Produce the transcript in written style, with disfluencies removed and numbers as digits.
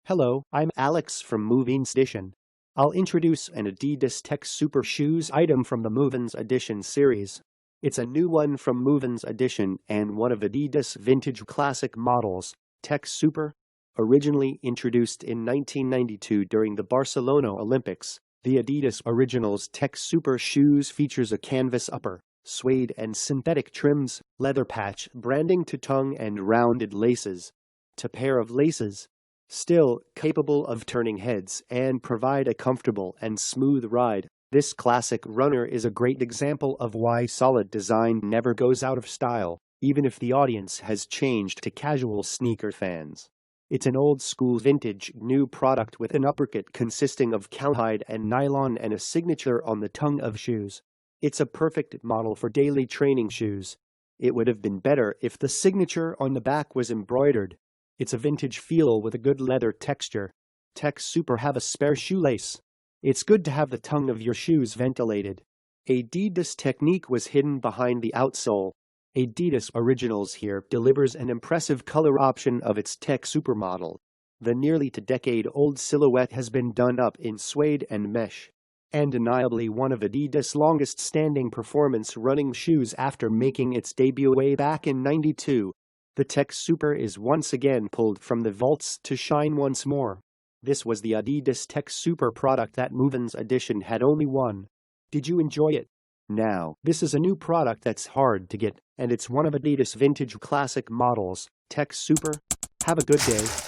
Hello, I'm Alex from MovinsEdition. I'll introduce an Adidas TechSuper shoes item from the MovinsEdition series. It's a new one from MovinsEdition and one of Adidas vintage classic models, TechSuper. Originally introduced in 1992 during the Barcelona Olympics, the Adidas Originals TechSuper shoes features a canvas upper, suede and synthetic trims, leather patch branding to tongue and rounded laces. A pair of laces, still capable of turning heads and provide a comfortable and smooth ride. This classic runner is a great example of why solid design never goes out of style, even if the audience has changed to casual sneaker fans. It's an old-school vintage new product with an uppercut consisting of cowhide and nylon and a signature on the tongue of shoes. It's a perfect model for daily training shoes. It would have been better if the signature on the back was embroidered. It's a vintage feel with a good leather texture. TechSuper have a spare shoelace. It's good to have the tongue of your shoes ventilated. Adidas technique was hidden behind the outsole. Adidas Originals here delivers an impressive color option of its TechSuper model. The nearly two-decade-old silhouette has been done up in suede and mesh. Undeniably one of Adidas' longest-standing performance running shoes after making its debut way back in '92. The TechSuper is once again pulled from the vaults to shine once more. This was the Adidas TechSuper product that MovinsEdition had only one. Did you enjoy it? Now, this is a new product that's hard to get, and it's one of Adidas vintage classic models, TechSuper. Have a good day.